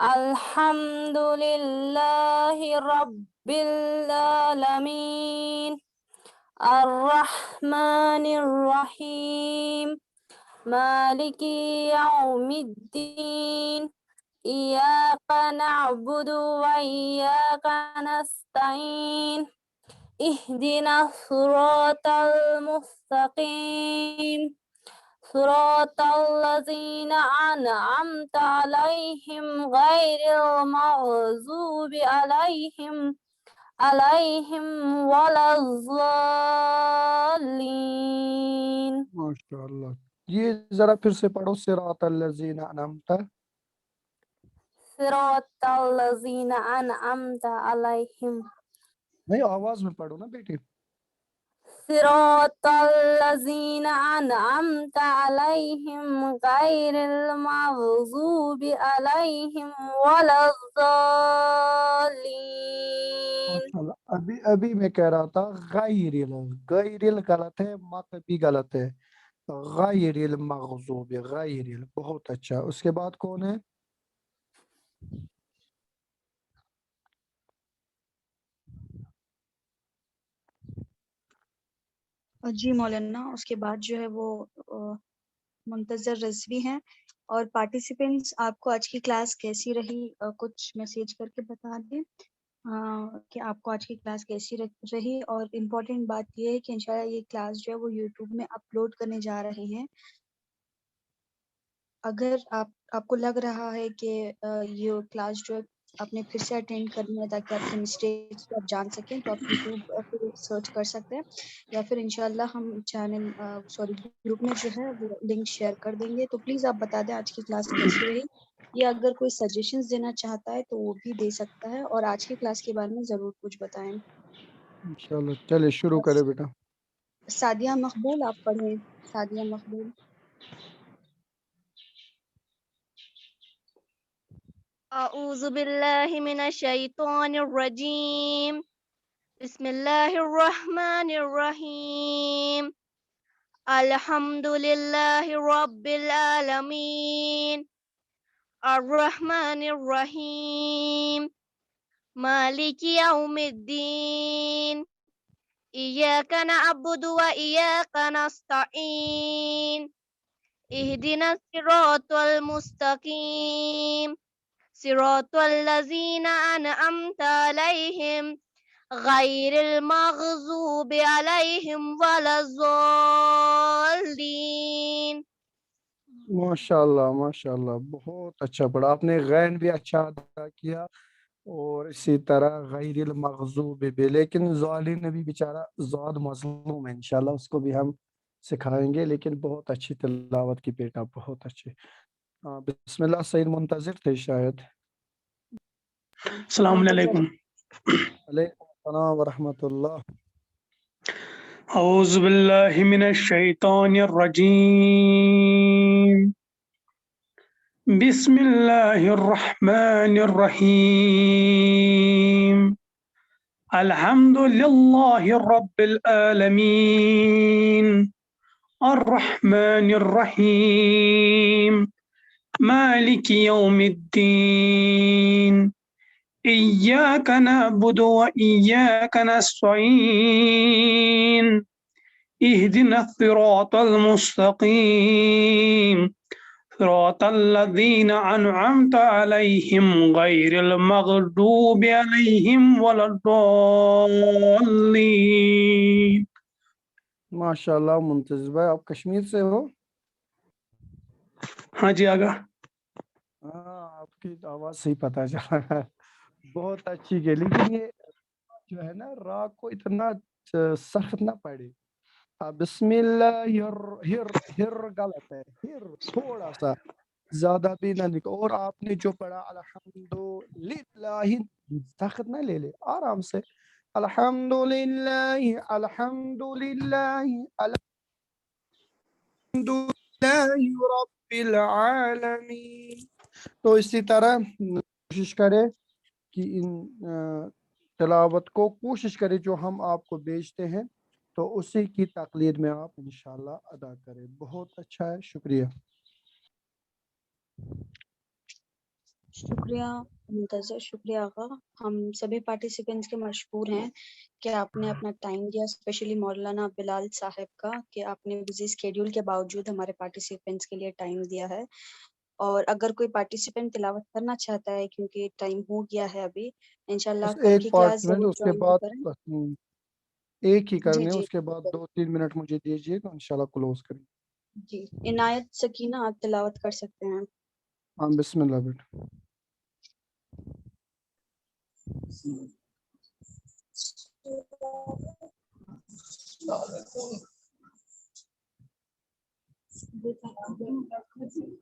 الحمد للہ رب العالمین. الرحمن الرحیم. مالک یوم الدین. إياك نعبد وإياك نستعين. اهدنا الصراط المستقيم. صراط الذين أنعمت عليهم غير المغضوب عليهم ولا الضالين. ماشاء اللہ. یہ ذرا پھر سے پڑھو. صراط الذین انعمت. صراط الذين أنعمت عليهم. نہیں آواز میں پڑھو نا بیٹی. صراط الذين أنعمت عليهم غير المغضوب عليهم ولا الضالين. ماشاء اللہ. ابھی میں کہہ رہا تھا غیر غلط ہے، مت بھی غلط ہے. غیر المغضوب، غیر. بہت اچھا. اس کے بعد کون ہے؟ جی مولانا، اس کے بعد جو ہے وہ منتظر رضوی ہیں. اور پارٹیسپینٹس آپ کو آج کی کلاس کیسی رہی کچھ میسج کر کے بتا دیں کہ آپ کو آج کی کلاس کیسی رہی. اور امپورٹنٹ بات یہ ہے کہ انشاءاللہ یہ کلاس جو ہے وہ یوٹیوب میں اپلوڈ کرنے جا رہے ہیں. اگر آپ کو لگ رہا ہے کہ یہ کلاس جو ہے آپ نے پھر سے اٹینڈ کرنی ہے تاکہ آپ کے مسٹیکس کو آپ جان سکیں تو آپ یوٹیوب پہ سرچ کر سکتے ہیں، یا پھر انشاءاللہ ہم چینل گروپ میں جو ہے وہ لنک شیئر کر دیں گے. تو پلیز آپ بتا دیں آج کی کلاس کیسی رہی، یا اگر کوئی سجیشنز دینا چاہتا ہے تو وہ بھی دے سکتا ہے، اور آج کی کلاس کے بارے میں ضرور کچھ بتائیں. انشاءاللہ. چلے شروع کرے بیٹا. سعدیہ مقبول آپ پڑھیں. سعدیہ مقبول. أعوذ بالله من الشيطان الرجيم. بسم الله الرحمن الرحيم. الحمد لله رب العالمين. الرحمن الرحيم. مالك يوم الدين. إياك نعبد وإياك نستعين. اهدنا الصراط المستقيم. صراط الذين أنعمت عليهم غير المغضوب عليهم ولا الضالين. ماشاءاللہ ماشاءاللہ. بہت اچھا پڑھا آپ نے. غین بھی اچھا ادا کیا، اور اسی طرح غیر المغضوب بھی. لیکن ظالین بھی بیچارہ زاد مظلوم ہے، انشاءاللہ اس کو بھی ہم سکھائیں گے. لیکن بہت اچھی تلاوت کی بیٹا، بہت اچھی. بسم اللہ. سعید منتظر تھے شاید. السلام علیکم. علیکم السلام ورحمۃ اللہ. اعوذ باللہ من الشیطان الرجیم. بسم اللہ الرحمن الرحیم. الحمد للہ رب العالمین الرحمن الرحیم مالک یوم الدین إياك نعبد وإياك نستعين اهدنا الصراط المستقيم صراط الذين أنعمت عليهم غير المغضوب عليهم ولا الضالين. ماشاء اللہ منتظر بھائی آپ کشمیر سے ہو؟ ہاں جی آگا. ہاں آپ کی آواز سے ہی پتہ چلا ہے. بہت اچھی ہے لیکن یہ جو ہے نا را کو اتنا سخت نہ پڑے. بسم اللہ ہر غلط ہے. ہر تھوڑا سا زیادہ بھی نہ لکھو. اور آپ نے جو پڑھا الحمد للہ سخت نہ لے لے آرام سے. الحمد للہ الحمد للہ الحمد للہ رب العالمین. تو اسی طرح کوشش کرے کہ ان تلاوت کو کوشش کرے جو ہم آپ کو بھیجتے ہیں تو اسی کی تقلید میں آپ انشاءاللہ ادا کریں. بہت اچھا ہے. شکریہ. شکریہ منتظر. شکریہ آغا. ہم سبھی پارٹیسپینٹس کے مشکور ہیں کہ آپ نے اپنا ٹائم دیا، اسپیشلی مولانا بلال صاحب کا کہ آپ نے بزی اسکیڈیول کے باوجود ہمارے پارٹیسپینٹس کے لیے ٹائم دیا ہے. اور اگر کوئی پارٹیسپینٹ تلاوت کرنا چاہتا ہے کیونکہ ٹائم ہو گیا ہے ابھی، انشاءاللہ بس کل ایک کی کلاس پارٹ میں ضرور اس کے جوائن بعد کریں. ایک ہی جی کرنے جی اس کے بعد 2-3 منٹ مجھے دیجیے تو انشاءاللہ کلوز کریں. جی عنایت سکینہ آپ تلاوت کر سکتے ہیں. ہاں بسم اللہ بیٹا.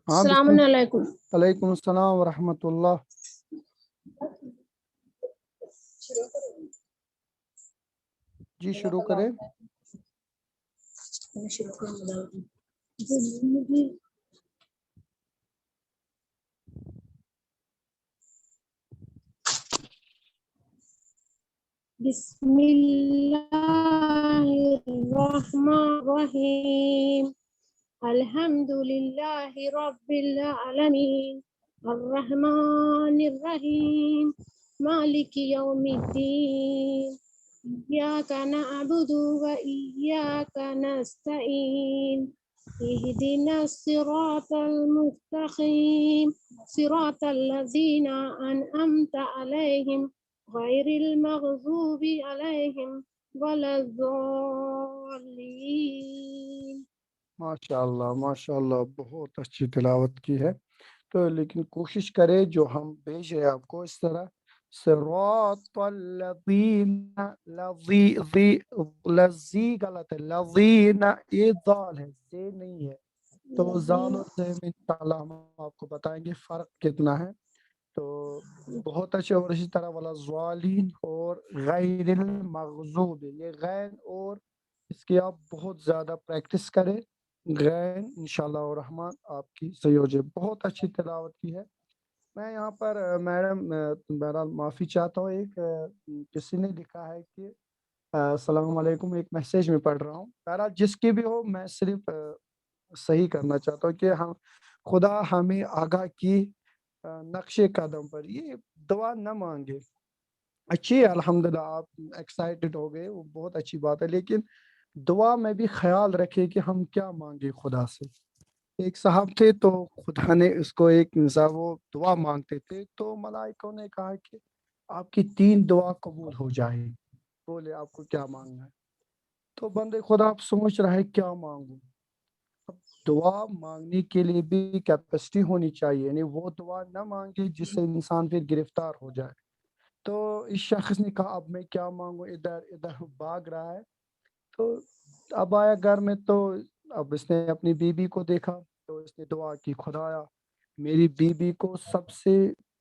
ہاں السلام علیکم. علیکم السلام ورحمۃ اللہ. جی شروع کریں. بسم اللہ الرحمن الرحیم. الحمد للہ رب العالمین الرحمن الرحیم مالک یوم الدین ایاک نعبد وإیاک نستعین اهدنا الصراط المستقیم صراط الذین أنعمت علیہم غیر المغضوب علیہم ولا الضالین. ماشاء اللہ بہت اچھی تلاوت کی ہے. تو لیکن کوشش کرے جو ہم بھیج رہے ہیں آپ کو اس طرح صراط الذین لذی غلط ہے. لذین یہ ضال ہے سے نہیں ہے. تو زال اور زے میں انشاءاللہ ہم آپ کو بتائیں گے فرق کتنا ہے. تو بہت اچھے. اور اسی طرح والا ضالین اور غیر المغضوب یہ غین اور اس کی آپ بہت زیادہ پریکٹس کریں. غین انشاءاللہ الرحمن آپ کی صحیح ہو جائے. بہت اچھی تلاوت کی ہے. میں یہاں پر میڈم بہرحال معافی چاہتا ہوں. ایک کسی نے لکھا ہے کہ السلام علیکم ایک میسیج میں پڑھ رہا ہوں. بہرحال جس کی بھی ہو میں صرف صحیح کرنا چاہتا ہوں کہ ہم خدا ہمیں آگاہ کی نقش قدم پر یہ دعا نہ مانگے. اچھی ہے الحمدللہ آپ ایکسائٹڈ ہو گئے وہ بہت اچھی بات ہے. لیکن دعا میں بھی خیال رکھے کہ ہم کیا مانگے خدا سے. ایک صاحب تھے تو خدا نے اس کو ایک انسان وہ دعا مانگتے تھے تو ملائکوں نے کہا کہ آپ کی 3 دعا قبول ہو جائے. بولے آپ کو کیا مانگنا ہے. تو بندے خدا آپ سوچ رہا ہے کیا مانگوں. دعا مانگنے کے لیے بھی کیپیسٹی ہونی چاہیے. یعنی وہ دعا نہ مانگے جس سے انسان پھر گرفتار ہو جائے. تو اس شخص نے کہا اب میں کیا مانگوں. ادھر ادھر بھاگ رہا ہے. تو اب آیا گھر میں تو اب اس نے اپنی بیوی کو دیکھا تو اس نے دعا کی خدایا میری بیوی کو سب سے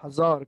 1000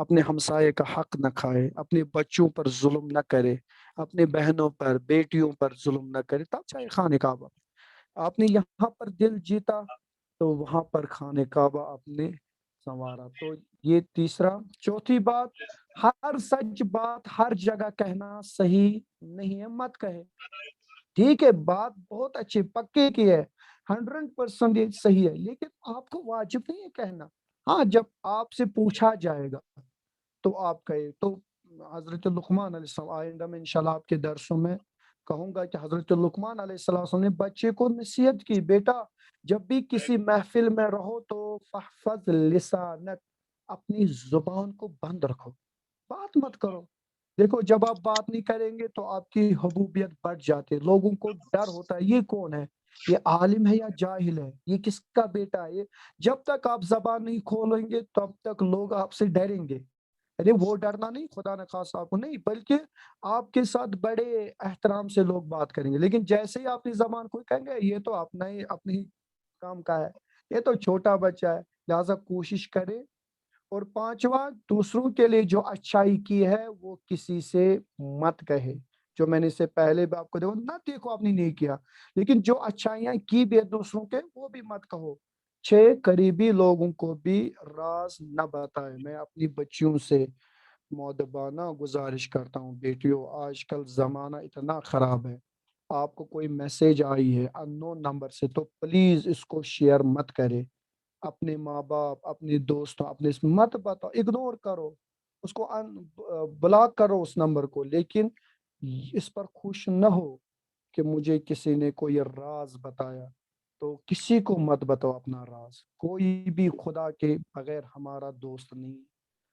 اپنے ہمسائے کا حق نہ کھائے، اپنے بچوں پر ظلم نہ کرے، اپنے بہنوں پر بیٹیوں پر ظلم نہ کرے، تب چاہے خانہ کعبہ۔ آپ نے یہاں پر دل جیتا تو وہاں پر خانہ کعبہ آپ نے سنوارا۔ تو یہ تیسرا۔ چوتھی بات، ہر سچ بات ہر جگہ کہنا صحیح نہیں ہے، مت کہے۔ ٹھیک ہے، بات بہت اچھی پکے کی ہے، 100% یہ صحیح ہے، لیکن آپ کو واجب نہیں ہے کہنا۔ ہاں، جب آپ سے پوچھا جائے گا تو آپ کہے۔ تو حضرت لقمان علیہ السلام، آئندہ میں انشاءاللہ آپ کے درسوں میں کہوں گا کہ حضرت لقمان علیہ السلام نے بچے کو نصیحت کی، بیٹا جب بھی کسی محفل میں رہو تو فحفظ لسانک، اپنی زبان کو بند رکھو، بات مت کرو۔ دیکھو جب آپ بات نہیں کریں گے تو آپ کی حبوبیت بڑھ جاتی ہے، لوگوں کو ڈر ہوتا ہے یہ کون ہے، یہ عالم ہے یا جاہل ہے، یہ کس کا بیٹا ہے۔ جب تک آپ زبان نہیں کھولیں گے تب تک لوگ آپ سے ڈریں گے۔ ارے وہ ڈرنا نہیں، خدا نہ خواستہ آپ کو نہیں، بلکہ آپ کے ساتھ بڑے احترام سے لوگ بات کریں گے۔ لیکن جیسے ہی آپ کی زبان کو کہیں گے یہ تو اپنا ہی اپنی کام کا ہے، یہ تو چھوٹا بچہ ہے، لہٰذا کوشش کرے۔ اور پانچواں، دوسروں کے لیے جو اچھائی کی ہے وہ کسی سے مت کہے۔ جو میں نے اس سے پہلے بھی آپ کو دیکھو نہ دیکھو آپ نے نہیں کیا، لیکن جو اچھائیاں کی بھی ہے دوسروں کے وہ بھی مت کہو۔ 6، قریبی لوگوں کو بھی راز نہ بتائے۔ میں اپنی بچیوں سے مؤدبانہ گزارش کرتا ہوں، بیٹیوں آج کل زمانہ اتنا خراب ہے، آپ کو کوئی میسیج آئی ہے اننون نمبر سے تو پلیز اس کو شیئر مت کرے۔ اپنے ماں باپ، اپنے دوستوں، اپنے مت بتاؤ، اگنور کرو اس کو، بلاک کرو اس نمبر کو، لیکن اس پر خوش نہ ہو کہ مجھے کسی نے کوئی راز بتایا۔ تو کسی کو مت بتاؤ اپنا راز، کوئی بھی خدا کے بغیر ہمارا دوست نہیں۔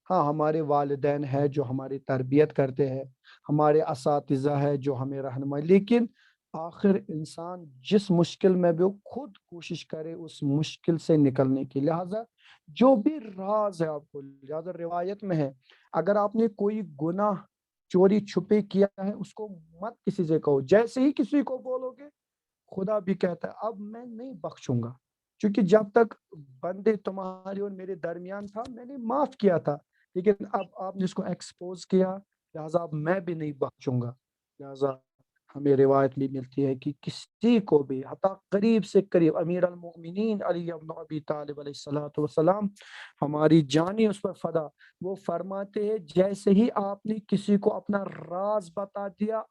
ہاں، ہمارے والدین ہے جو ہماری تربیت کرتے ہیں، ہمارے اساتذہ ہے جو ہمیں رہنمائی، لیکن آخر انسان جس مشکل میں بھی خود کوشش کرے اس مشکل سے نکلنے کی۔ لہٰذا جو بھی راز ہے آپ کو، لہٰذا روایت میں ہے اگر آپ نے کوئی گناہ چوری چھپے کیا ہے اس کو مت کسی سے کہو، جیسے ہی کسی کو بولو گے خدا بھی کہتا ہے اب میں نہیں بخشوں گا، کیونکہ جب تک بندے تمہارے اور میرے درمیان تھا میں نے معاف کیا تھا، لیکن اب آپ نے اس کو ایکسپوز کیا، لہٰذا اب میں بھی نہیں بخشوں گا۔ لہٰذا ہمیں روایت بھی ملتی ہے کہ کسی کو بھی حتیٰ قریب سے قریب امیر المؤمنین علی ابن ابی طالب علیہ الصلوۃ والسلام، ہماری جانی اس پر فدا، وہ فرماتے ہیں جیسے ہی آپ نے کسی کو اپنا راز بتا دیا،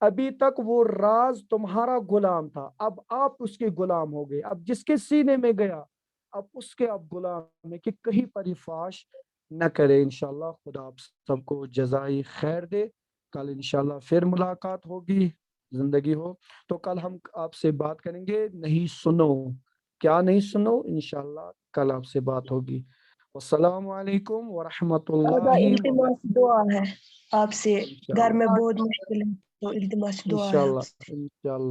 ابھی تک وہ راز تمہارا غلام تھا، اب آپ اس کے غلام ہو گئے، اب جس کے سینے میں گیا اب اس کے اب غلام ہے، کہ کہیں پر ہی فاش نہ کرے۔ انشاءاللہ خدا آپ سب کو جزائے خیر دے، کل انشاءاللہ پھر ملاقات ہوگی، زندگی ہو تو کل ہم آپ سے بات کریں گے نہیں سنو، کیا نہیں سنو، انشاءاللہ کل آپ سے بات ہوگی۔ السلام علیکم ورحمۃ اللہ التماس دعا ہے آپ سے، گھر میں وبرکاتہ۔ بہت مشکل ہے تو التماس دعا ہے انشاءاللہ آپ سے۔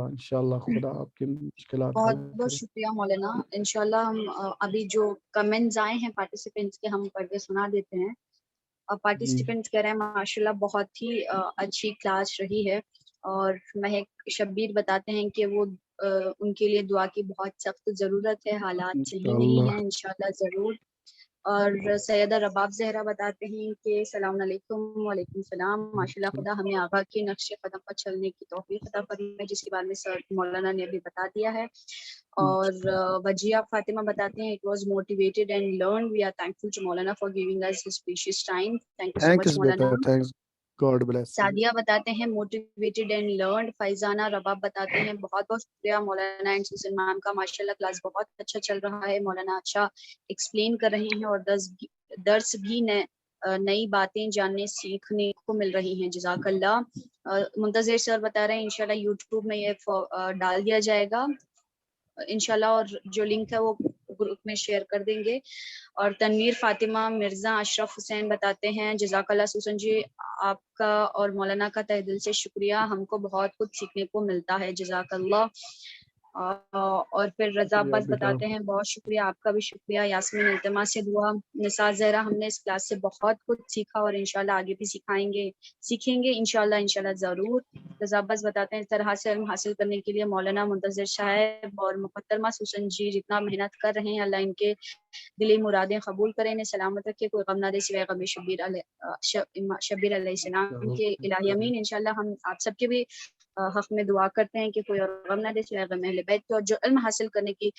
انشاءاللہ خدا آپ کی مشکلات بہت حل بہت کرے۔ شکریہ مولانا۔ انشاءاللہ ہم ابھی جو کمنٹس آئے ہیں پارٹیسپینٹس کے ہم پڑھ کے سنا دیتے ہیں۔ جی پارٹیسپینٹس کہہ رہے ہیں ماشاءاللہ بہت ہی اچھی کلاس رہی ہے، اور مہک شبیر بتاتے ہیں کہ وہ ان کے لیے دعا کی بہت سخت ضرورت ہے، حالات صحیح انشاءاللہ نہیں ہیں، انشاءاللہ ضرور۔ اور سیدہ رباب زہرا بتاتے ہیں کہ السلام علیکم۔ وعلیکم السلام۔ ماشاءاللہ خدا ہمیں آقا کے نقش قدم پر چلنے کی توفیق عطا فرمائے، جس کے بارے میں سر مولانا نے ابھی بتا دیا ہے۔ اور وجیہ فاطمہ بتاتے ہیں it was motivated and learned. We are thankful to Maulana for giving us his precious time. Thank you so much thanks بیٹا، مولانا۔ Thanks, God bless you. Sadia بتاتے ہیں motivated and learned. Faizana Rabab بتاتے ہیں بہت بہت شکریہ مولانا اینڈ سوسن میم کا، ماشاءاللہ کلاس بہت اچھا چل رہا ہے، مولانا اچھا ایکسپلین کر رہے ہیں، اور درس بھی نئی باتیں جاننے سیکھنے کو مل رہی ہیں، جزاک اللہ۔ منتظر سر بتا رہے ہیں انشاءاللہ یوٹیوب میں یہ ڈال دیا جائے گا انشاءاللہ، اور جو لنک ہے وہ گروپ میں شیئر کر دیں گے۔ اور تنویر فاطمہ مرزا اشرف حسین بتاتے ہیں جزاک اللہ سوسن جی، آپ کا اور مولانا کا تہ دل سے شکریہ، ہم کو بہت کچھ سیکھنے کو ملتا ہے، جزاک اللہ۔ اور پھر رضا شکریہ عباس بیٹا. بتاتے ہیں بہت شکریہ، آپ کا بھی شکریہ. یاسمین التماس سے دعا. نثار زہرا ہم نے اس کلاس سے بہت کچھ سیکھا اور انشاءاللہ آگے بھی سیکھیں گے انشاءاللہ ضرور. رضا عباس بتاتے ہیں اس طرح سے علم حاصل کرنے کے لیے مولانا منتظر صاحب اور محترمہ سوسن جی جتنا محنت کر رہے ہیں، اللہ ان کے دلی مرادیں قبول کریں، انہیں سلامت رکھے، کوئی غم نہ دے سوائے غم شبیر علیہ السلام کے. الہی امین. انشاءاللہ ہم آپ سب کے بھی حق میں دعا کرتے ہیں کہ کوئی اور غم نہ دے سوائے غم اہل بیت کے، اور جو علم حاصل کرنے کی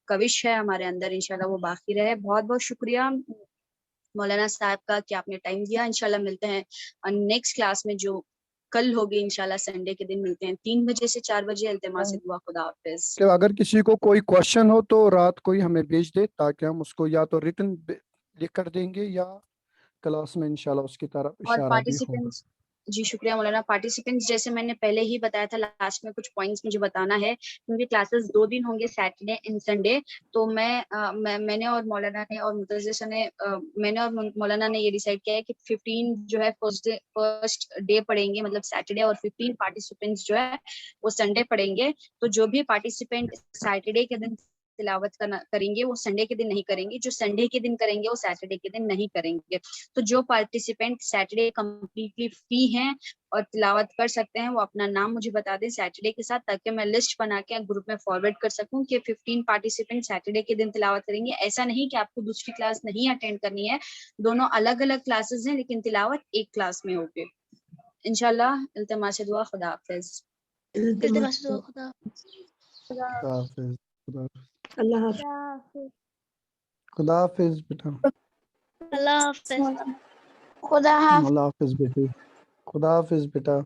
کوشش ہے ہمارے اندر انشاءاللہ وہ باقی رہے. بہت بہت شکریہ مولانا صاحب کا کہ آپ نے ٹائم دیا. انشاءاللہ ملتے ہیں نیکسٹ کلاس میں جو کل ہوگی انشاءاللہ سنڈے کے دن ملتے ہیں 3 بجے سے 4 بجے. التماس سے دعا. خدا حافظ. کہ اگر کسی کو کوئی کوشچن ہو تو رات کو ہی ہمیں بھیج دے تاکہ ہم اس کو یا تو ریٹن لکھ کر دیں گے یا کلاس میں انشاءاللہ اس کی طرف اور اشارہ بھی ہوگا. پارٹیسپینٹس، جی شکریہ مولانا. پارٹیسپینٹس جیسے میں نے پہلے ہی بتایا تھا، لاسٹ میں کچھ پوائنٹس مجھے بتانا ہے کیونکہ کلاسز 2 دن ہوں گے، سیٹرڈے اینڈ سنڈے. تو میں نے اور مولانا نے اور متجسس نے میں نے اور مولانا نے یہ ڈیسائیڈ کیا ہے کہ 15 جو ہے فرسٹ ڈے پڑھیں گے، مطلب سیٹرڈے، اور 15 پارٹیسپینٹس جو ہے وہ سنڈے پڑھیں گے. تو جو بھی پارٹیسپینٹ سیٹرڈے کے دن تلاوت کریں گے وہ سنڈے کے دن نہیں کریں گے، جو سنڈے کے دن کریں گے وہ سیٹرڈے کے دن نہیں کریں گے. تو جو پارٹیسپینٹ سیٹرڈے کمپلیٹلی فری ہیں اور تلاوت کر سکتے ہیں وہ اپنا نام مجھے بتا دیں سیٹرڈے کے ساتھ، تاکہ میں لسٹ بنا کے گروپ میں فارورڈ کر سکوں کہ 15 پارٹیسپینٹ سیٹرڈے کے دن تلاوت کریں گے. ایسا نہیں کہ آپ کو دوسری کلاس نہیں اٹینڈ کرنی ہے، دونوں الگ الگ کلاسز ہیں لیکن تلاوت ایک کلاس میں ہوگی انشاءاللہ. التماس دعا. خدا حافظ. التماس دعا. خدا خدا حافظ. اللہ حافظ. خدا حافظ بیٹا. اللہ حافظ. اللہ حافظ بیٹے. خدا حافظ بیٹا.